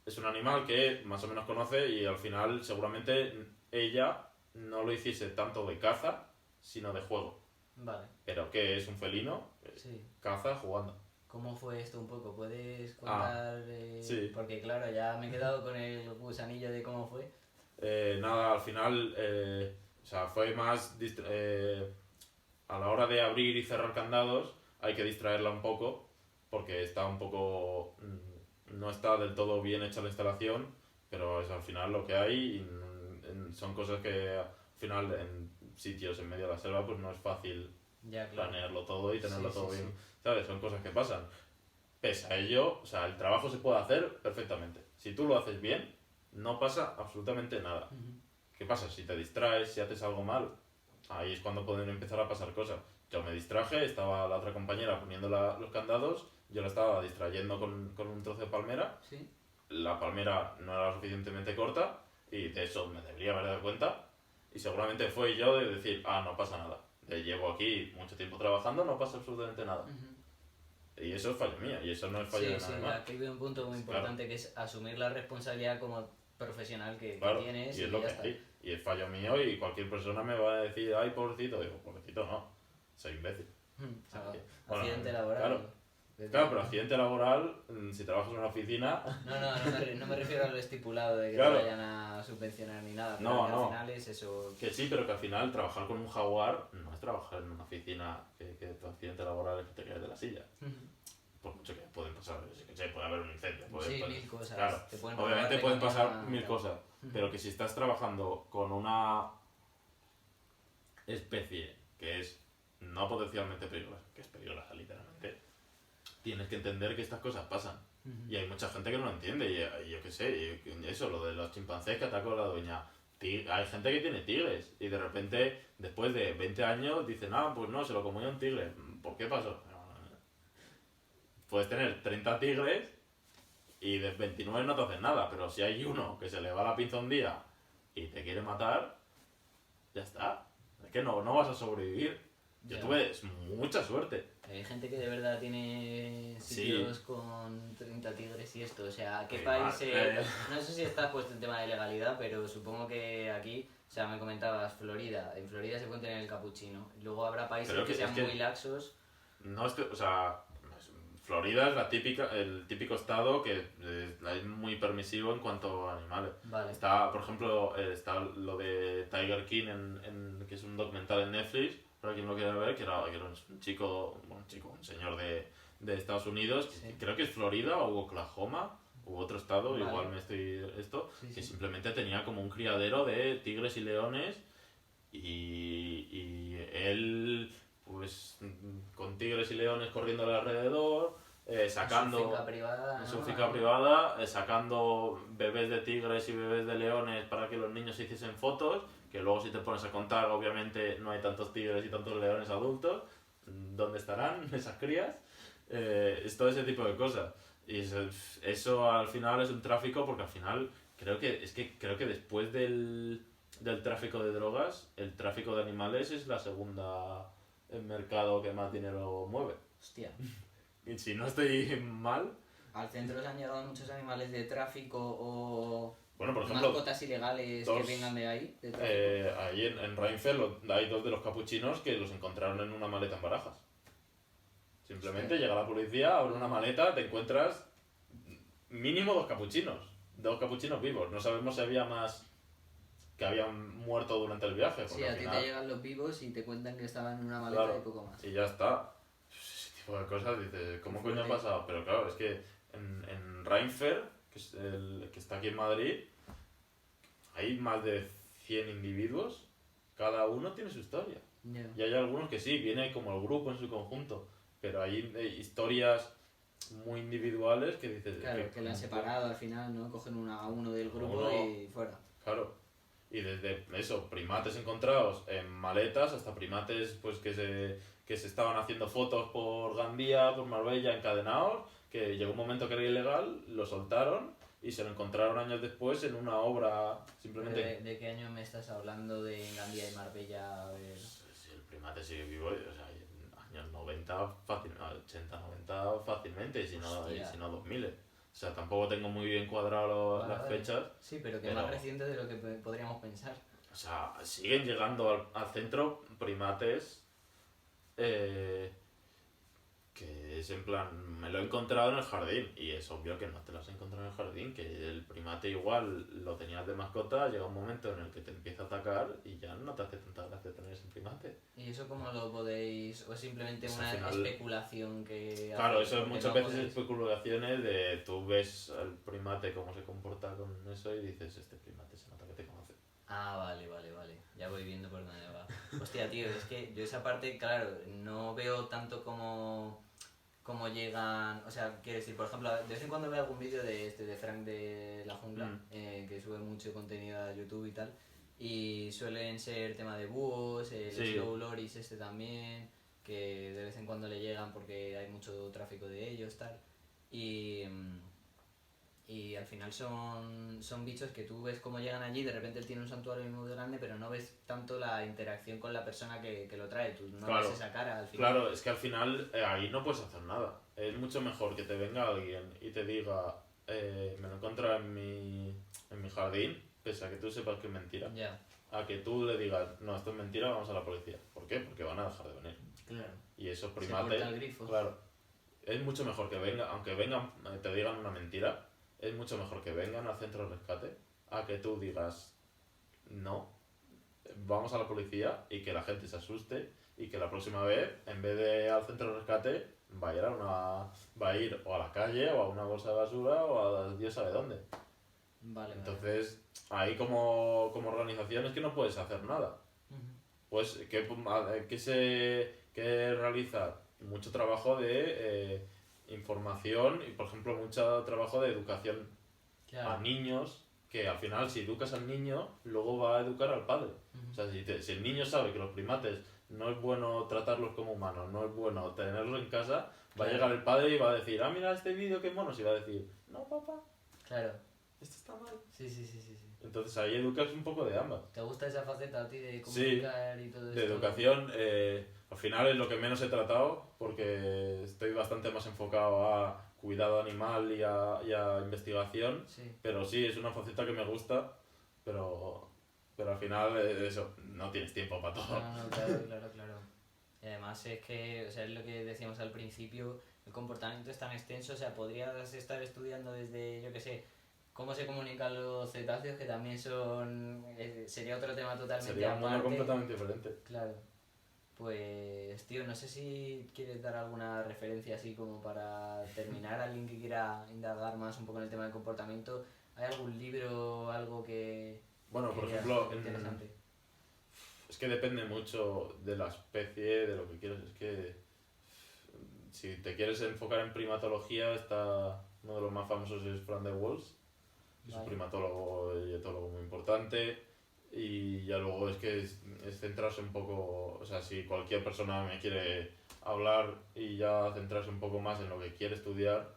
es un animal que más o menos conoce y al final seguramente ella no lo hiciese tanto de caza, sino de juego. Vale. Pero que es un felino, Sí. caza jugando. ¿Cómo fue esto un poco? ¿Puedes contar? Sí. Porque claro, ya me he quedado con el gusanillo de cómo fue. Nada, al final, o sea, fue más a la hora de abrir y cerrar candados hay que distraerla un poco porque está un poco no está del todo bien hecha la instalación, pero es al final lo que hay y son cosas que al final en sitios en medio de la selva pues no es fácil Ya, claro. planearlo todo y tenerlo Sí, todo sí, bien, sí. ¿sabes? Son cosas que pasan. Pese a ello, o sea, el trabajo se puede hacer perfectamente. Si tú lo haces bien, no pasa absolutamente nada. Ujú. ¿Qué pasa? Si te distraes, si haces algo mal, ahí es cuando pueden empezar a pasar cosas. Yo me distraje, estaba la otra compañera poniendo los candados, yo la estaba distrayendo con un trozo de palmera, Sí. la palmera no era lo suficientemente corta y de eso me debería haber dado cuenta y seguramente fue yo de decir, no pasa nada. Llevo aquí mucho tiempo trabajando, no pasa absolutamente nada. Ujú. Y eso es fallo mío, y eso no es fallo Sí, de sí, nada más. aquí hay un punto muy Claro. importante que es asumir la responsabilidad como profesional que Claro, tienes y y es lo ya que está. hay. Y es fallo mío y cualquier persona me va a decir, ay, pobrecito. Digo, pobrecito no, soy imbécil. Ah, Bueno, accidente laboral. claro. Claro, pero accidente laboral, si trabajas en una oficina... No me refiero a lo estipulado de que Claro. te vayan a subvencionar ni nada, pero No, que no. al final es eso. Que sí, pero que al final trabajar con un jaguar no es trabajar en una oficina que tu accidente laboral es que te caes de la silla. Por mucho que pueden pasar, que sé, puede haber un incendio. Sí, mil cosas. Claro, Te pueden obviamente robar, pueden te pasar engañar, mil tal. cosas, pero que si estás trabajando con una especie que es no potencialmente peligrosa, que es peligrosa literalmente, tienes que entender que estas cosas pasan. Y hay mucha gente que no lo entiende, y yo qué sé, y eso, lo de los chimpancés que atacó la dueña. Hay gente que tiene tigres, y de repente, después de 20 años, dicen, pues no, se lo comió un tigre. ¿Por qué pasó? Puedes tener 30 tigres y de 29 no te hacen nada, pero si hay uno que se le va la pinza un día y te quiere matar, ya está. Es que no vas a sobrevivir. Yo Ya. tuve mucha suerte. Hay gente que de verdad tiene sitios con 30 tigres y esto. O sea, ¿qué Sí, país? vale. No sé si está puesto el tema de legalidad, pero supongo que aquí, o sea, me comentabas Florida. En Florida se puede tener el capuchino. Luego habrá países Pero que es sean que- muy laxos. No es que, o sea, Florida es el típico estado que es muy permisivo en cuanto a animales. Vale. Está, por ejemplo, está lo de Tiger King, que es un documental en Netflix, para quien lo quiera ver, que era un señor de Estados Unidos, Sí. creo que es Florida o Oklahoma, u otro estado, Vale. igual me estoy Sí, que sí. simplemente tenía como un criadero de tigres y leones y él, pues, con tigres y leones corriendo alrededor, sacando... En su finca privada. En su ¿no? finca privada, sacando bebés de tigres y bebés de leones para que los niños se hiciesen fotos, que luego si te pones a contar, obviamente no hay tantos tigres y tantos leones adultos. ¿Dónde estarán esas crías? Es todo ese tipo de cosas. Y eso al final es un tráfico porque al final creo que después del tráfico de drogas, el tráfico de animales es la segunda el mercado que más dinero mueve. Hostia. Y si no estoy mal, Al centro se han llegado muchos animales de tráfico o bueno, por ejemplo, mascotas ilegales dos, que vengan de ahí. De tráfico. ahí en Reinfeldt hay dos de los capuchinos que los encontraron en una maleta en Barajas. Simplemente Hostia. llega la policía, abre una maleta, te encuentras mínimo dos capuchinos vivos. No sabemos si había más que habían muerto durante el viaje. Porque Sí, a al ti final, te llegan los vivos y te cuentan que estaban en una maleta claro, y poco más. y ya está. Ese tipo de cosas, dices, ¿cómo coño ha fuerte. pasado? Pero claro, es que en Rheinfeldt, que es el que está aquí en Madrid, hay más de 100 individuos, cada uno tiene su historia. Ya. Y hay algunos que sí, viene como el grupo en su conjunto, pero hay historias muy individuales que dices... Claro, que la han separado al final, ¿no? Cogen a uno del grupo Uno. y fuera. Claro. Y desde eso, primates encontrados en maletas hasta primates pues que se estaban haciendo fotos por Gandía, por Marbella, encadenados, que llegó un momento que era ilegal, lo soltaron y se lo encontraron años después en una obra simplemente... ¿De qué año me estás hablando de Gandía y Marbella? A ver. Si el primate sigue vivo, o sea, en años 90, 80, 90 fácilmente, y si Hostia. no 2000. O sea, tampoco tengo muy bien cuadrado Vale, las vale. fechas. Sí, pero que Pero- más reciente de lo que podríamos pensar. O sea, siguen llegando al centro primates eh, que es en plan, me lo he encontrado en el jardín. Y es obvio que no te lo has encontrado en el jardín, que el primate igual lo tenías de mascota, llega un momento en el que te empieza a atacar y ya no te hace tanta gracia tener ese primate. ¿Y eso cómo lo podéis...? ¿O es simplemente Pues una al final- especulación que... Claro, hacéis? eso es Porque muchas no veces podéis. especulaciones de tú ves al primate cómo se comporta con eso y dices, este primate se nota que te conoce. Ah, vale. Ya voy viendo por dónde va. Hostia, tío, es que yo esa parte, claro, no veo tanto como llegan... O sea, quiero decir, por ejemplo, de vez en cuando veo algún vídeo de Frank de la Jungla, que sube mucho contenido a YouTube y tal, y suelen ser tema de búhos, el Sí. Slow Loris este también, que de vez en cuando le llegan porque hay mucho tráfico de ellos, tal. Y al final son bichos que tú ves cómo llegan allí, de repente él tiene un santuario muy grande, pero no ves tanto la interacción con la persona que lo trae, tú no Claro. ves esa cara al final. Claro, es que al final ahí no puedes hacer nada. Es mucho mejor que te venga alguien y te diga, me lo he encontrado en mi jardín, pese a que tú sepas que es mentira, Ya, a que tú le digas, no, esto es mentira, vamos a la policía. ¿Por qué? Porque van a dejar de venir. claro. Y esos Se primates, corta el grifo. claro, es mucho mejor que vengan, aunque vengan, te digan una mentira, es mucho mejor que vengan al centro de rescate a que tú digas, no, vamos a la policía y que la gente se asuste y que la próxima vez, en vez de al centro de rescate, va a ir o a la calle o a una bolsa de basura o a Dios sabe dónde. Vale, Entonces, ahí como organización es que no puedes hacer nada. Ujú. Pues, ¿qué realizar? Mucho trabajo de información y, por ejemplo, mucho trabajo de educación a Claro. niños, que al final, si educas al niño, luego va a educar al padre. Ujú. O sea, si el niño sabe que los primates no es bueno tratarlos como humanos, no es bueno tenerlos en casa, va a Claro. llegar el padre y va a decir, ah, mira este vídeo, qué monos, y va a decir, no, papá, Claro. esto está mal. Sí. Entonces ahí educas un poco de ambas. ¿Te gusta esa faceta a ti de Sí, comunicar y todo De esto? educación, al final es lo que menos he tratado porque estoy bastante más enfocado a cuidado animal y a investigación, Sí. pero sí, es una faceta que me gusta, pero al final eso, no tienes tiempo para todo. No, claro. Y además es que, o sea, es lo que decíamos al principio, el comportamiento es tan extenso, o sea, podrías estar estudiando desde, yo qué sé, cómo se comunican los cetáceos, que también sería otro tema totalmente Sería un mundo aparte. completamente diferente. Claro. Pues, tío, no sé si quieres dar alguna referencia así como para terminar, alguien que quiera indagar más un poco en el tema del comportamiento. ¿Hay algún libro o algo que Bueno, por creas ejemplo, interesante? es que depende mucho de la especie, de lo que quieres. Es que si te quieres enfocar en primatología, está uno de los más famosos es Fran de Waals, que es un Vale. primatólogo y etólogo muy importante. Y ya luego es centrarse un poco, o sea, si cualquier persona me quiere hablar y ya centrarse un poco más en lo que quiere estudiar,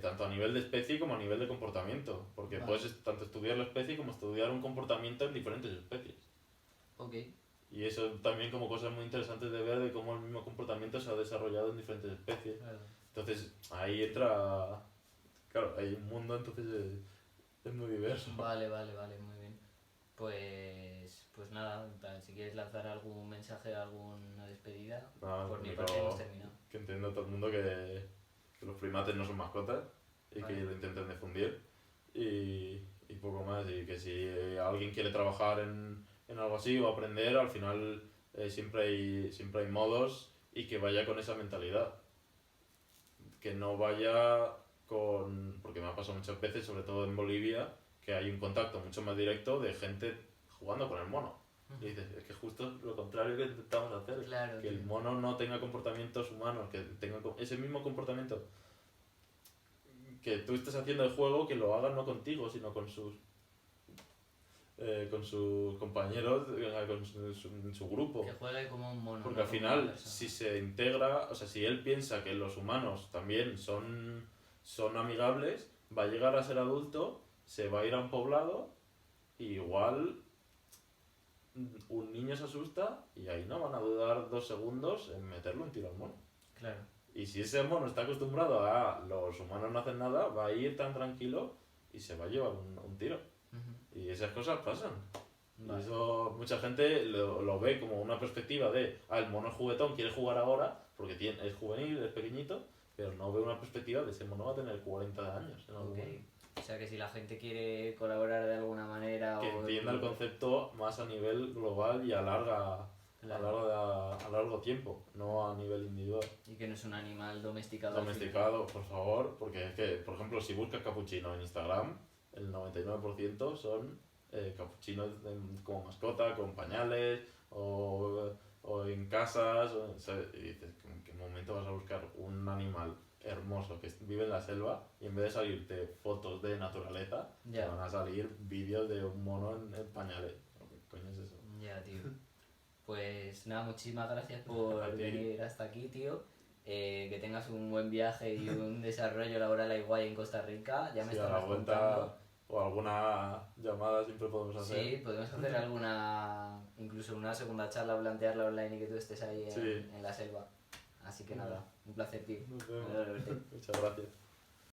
tanto a nivel de especie como a nivel de comportamiento, porque Vale. puedes tanto estudiar la especie como estudiar un comportamiento en diferentes especies. Ok. Y eso también como cosas muy interesantes de ver de cómo el mismo comportamiento se ha desarrollado en diferentes especies. Claro. Entonces ahí entra, claro, hay un mundo, entonces es muy diverso. Vale, muy bien. Pues nada, en plan, si quieres lanzar algún mensaje, alguna despedida, Nada, por mi único parte hemos terminado. que entienda todo el mundo que los primates no son mascotas y Vale. que lo intenten difundir y poco más. ¿sabes? Y que si alguien quiere trabajar en algo así o aprender, al final siempre hay modos y que vaya con esa mentalidad. Que no vaya con... Porque me ha pasado muchas veces, sobre todo en Bolivia, que hay un contacto mucho más directo de gente jugando con el mono. Y dices, es que justo lo contrario que intentamos hacer, Claro, que el tío. mono no tenga comportamientos humanos, que tenga ese mismo comportamiento que tú estés haciendo el juego, que lo haga no contigo, sino con sus compañeros, con su grupo. Que juegue como un mono. Porque No al como una final, persona. si se integra, o sea, si él piensa que los humanos también son amigables, va a llegar a ser adulto, se va a ir a un poblado, y igual un niño se asusta y ahí no van a dudar 2 segundos en meterle un tiro al mono. Claro. Y si ese mono está acostumbrado a los humanos no hacen nada, va a ir tan tranquilo y se va a llevar un tiro. Ujú. Y esas cosas pasan. Vale. Y eso mucha gente lo ve como una perspectiva de, el mono es juguetón, quiere jugar ahora, porque es juvenil, es pequeñito, pero no ve una perspectiva de ese mono va a tener 40 años en algún Ok. momento. O sea que si la gente quiere colaborar de alguna manera Que o... entienda el concepto más a nivel global y Claro. a largo tiempo, no a nivel individual. Y que no es un animal domesticado. al fin. Domesticado, por favor, porque es que, por ejemplo, si buscas capuchino en Instagram, el 99% son capuchinos como mascota, con pañales o en casas. ¿Sabes? Y dices, ¿en qué momento vas a buscar un animal hermoso que vive en la selva y en vez de salirte fotos de naturaleza, Ya. te van a salir vídeos de un mono en pañales? ¿Qué coño es eso? Ya, tío. Pues nada, muchísimas gracias por A ti. venir hasta aquí, tío. Que tengas un buen viaje y un desarrollo laboral ahí guay en Costa Rica. Ya me Si a la estabas vuelta contando. o alguna llamada siempre podemos hacer. Sí, podemos hacer alguna, incluso una segunda charla, plantearla online y que tú estés ahí Sí. en la selva. Así que nada, un placer, tío. Nos Me vemos. alegro de verte. Muchas gracias.